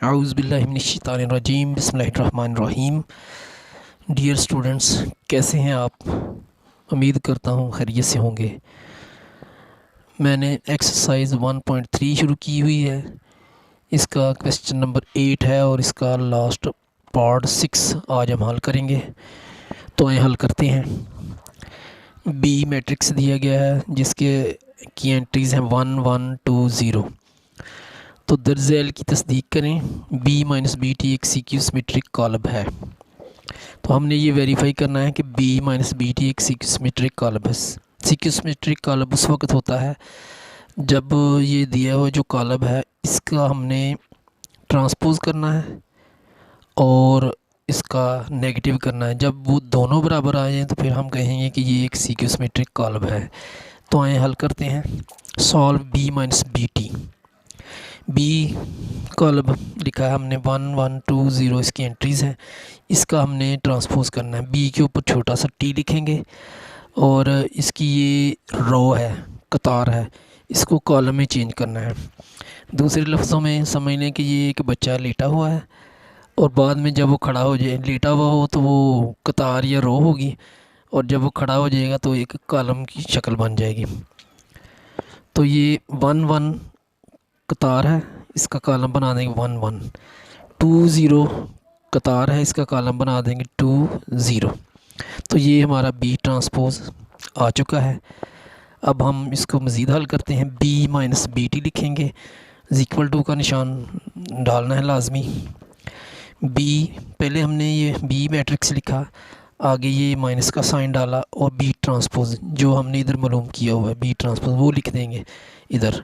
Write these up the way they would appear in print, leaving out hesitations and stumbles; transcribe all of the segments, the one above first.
आऊज़ुबिल्लाहिमिनश्शैतानिर्रजीम बिस्मिल्लाहिर्रहमानिर्रहीम। Dear students, कैसे हैं आप? उम्मीद करता हूँ खैरियत से होंगे। मैंने एक्सरसाइज 1.3 शुरू की हुई है। इसका क्वेश्चन नंबर 8 है और इसका लास्ट पार्ट 6 आज हम हल करेंगे। तो आइए हल करते हैं। बी मैट्रिक्स दिया गया है जिसके की एंट्रीज़ हैं 1 1 2 0। तो दर्ज़ैल की तस्दीक करें। बी माइनस बी टी एक सीक्यू सिमेट्रिक कॉलम है। तो हमने ये वेरीफाई करना है कि बी माइनस बी टी एक सीक्यू सिमेट्रिक कॉलम है। सीक्यू सिमेट्रिक कॉलम उस वक्त होता है जब ये दिया हुआ जो कॉलम है इसका हमने ट्रांसपोज करना है और इसका नेगेटिव करना है। जब वो दोनों बराबर आ जाएँ तो फिर हम कहेंगे कि ये एक सीक्यू सिमेट्रिक कॉलम है। तो आए हल करते हैं। Solve B minus B T. B column लिखा है हमने 1 1 2 0 इसकी एंट्रीज़ हैं। इसका हमने ट्रांसपोज करना है। बी के ऊपर छोटा सा टी लिखेंगे और इसकी ये रो है, कतार है, इसको कॉलम में चेंज करना है। दूसरे लफ्ज़ों में समझ लें कि ये एक बच्चा लेटा हुआ है और बाद में जब वो खड़ा हो जाए, लेटा हुआ हो तो वो कतार या रो होगी और जब वो खड़ा हो जाएगा तो एक कॉलम की शक्ल बन जाएगी। तो ये 1 1 कतार है, इसका कॉलम बना देंगे 1 1। 2 0 कतार है, इसका कॉलम बना देंगे 2 0। तो ये हमारा बी ट्रांसपोज आ चुका है। अब हम इसको मज़ीद हल करते हैं। बी माइनस बी टी लिखेंगे, इक्वल टू का निशान डालना है लाजमी। बी पहले हमने ये बी मैट्रिक्स लिखा, आगे ये माइनस का साइन डाला और बी ट्रांसपोज जो हमने इधर मालूम किया हुआ है बी ट्रांसपोज वो लिख देंगे इधर।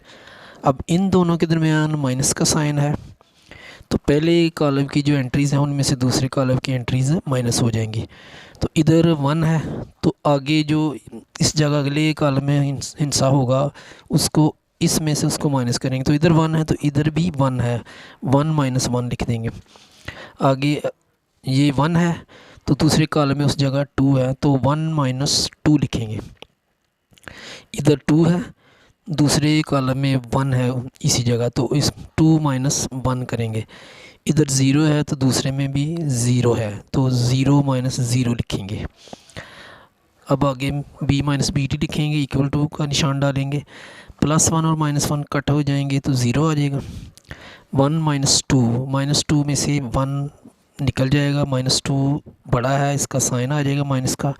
अब इन दोनों के दरमियान माइनस का साइन है तो पहले कॉलम की जो एंट्रीज़ हैं उनमें से दूसरे कॉलम की एंट्रीज़ माइनस हो जाएंगी। तो इधर 1 है तो आगे जो इस जगह अगले कॉलम में हिस्सा होगा उसको इसमें से उसको माइनस करेंगे। तो इधर 1 है तो इधर भी 1 है, 1 माइनस 1 लिख देंगे। आगे ये 1 है तो दूसरे कॉलम में उस जगह 2 है तो 1 माइनस 2 लिखेंगे। इधर 2 है, दूसरे कॉलम में 1 है इसी जगह तो इस 2 माइनस 1 करेंगे। इधर 0 है तो दूसरे में भी 0 है तो 0 माइनस 0 लिखेंगे। अब आगे b माइनस बी टी लिखेंगे, इक्वल टू का निशान डालेंगे, +1 और -1 कट हो जाएंगे तो 0 आ जाएगा। 1 माइनस टू में से 1 निकल जाएगा, -2 बड़ा है इसका साइन आ जाएगा माइनस का,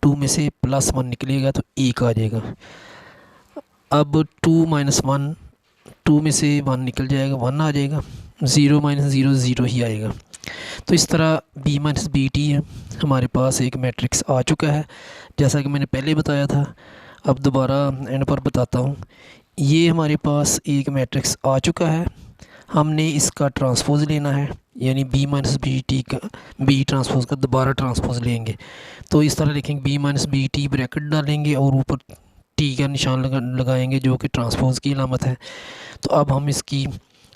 2 में से +1 निकलेगा तो 1 आ जाएगा। अब 2 माइनस 1, 2 में से 1 निकल जाएगा, 1 आ जाएगा। 0 माइनस 0 0 ही आएगा। तो इस तरह बी माइनस बी टी है हमारे पास एक मैट्रिक्स आ चुका है जैसा कि मैंने पहले बताया था। अब दोबारा एंड पर बताता हूँ। ये हमारे पास एक मैट्रिक्स आ चुका है, हमने इसका ट्रांसपोज लेना है यानी बी माइनस बी टी का बी ट्रांसपोज का दोबारा ट्रांसपोज लेंगे। तो इस तरह लिखेंगे B minus B T bracket डालेंगे और ऊपर टी का निशान लगाएंगे जो कि ट्रांसपोज की अलामत है। तो अब हम इसकी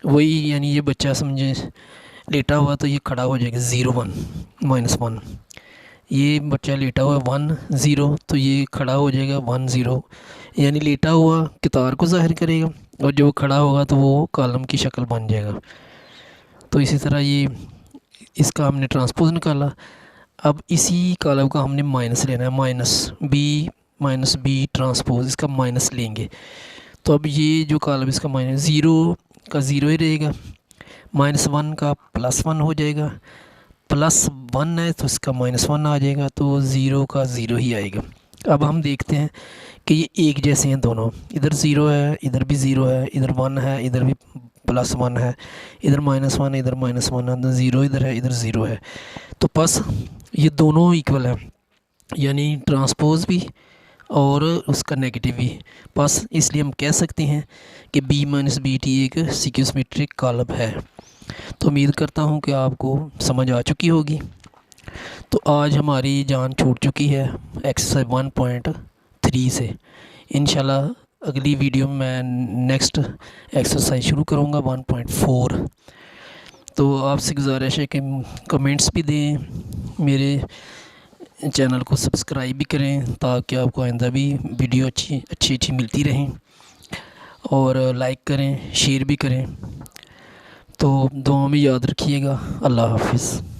वही यानी ये बच्चा समझे लेटा हुआ तो ये खड़ा हो जाएगा 0 1 -1। ये बच्चा लेटा हुआ 1 0 तो ये खड़ा हो जाएगा 1 0 यानी लेटा हुआ कितार को ज़ाहिर करेगा और जो खड़ा होगा तो वो कॉलम की शक्ल बन जाएगा। तो इसी तरह ये इसका हमने ट्रांसपोज निकाला। अब इसी कॉलम का हमने माइनस लेना है, माइनस बी ट्रांसपोज इसका माइनस लेंगे। तो अब ये जो कॉलम इसका माइनस 0 का 0 ही रहेगा, -1 का +1 हो जाएगा, +1 है तो इसका -1 आ जाएगा तो 0 का 0 ही आएगा। अब हम देखते हैं कि ये एक जैसे हैं दोनों, इधर 0 है इधर भी 0 है, इधर 1 है इधर भी +1 है, इधर -1 है इधर -1 है, 0 इधर है इधर 0 है। तो बस ये दोनों इक्वल है यानी ट्रांसपोज भी और उसका नेगेटिव भी। बस इसलिए हम कह सकते हैं कि बी माइनस बी टी एक सीक्यू सिमेट्रिक कॉलम है। तो उम्मीद करता हूँ कि आपको समझ आ चुकी होगी। तो आज हमारी जान छूट चुकी है एक्सरसाइज 1.3 से। इंशाल्लाह अगली वीडियो में मैं नेक्स्ट एक्सरसाइज शुरू करूँगा 1.4। तो आपसे गुजारिश है कि कमेंट्स भी दें, मेरे चैनल को सब्सक्राइब भी करें ताकि आपको आइंदा भी वीडियो अच्छी मिलती रहें, और लाइक करें शेयर भी करें। तो दुआ में याद रखिएगा। अल्लाह हाफिज़।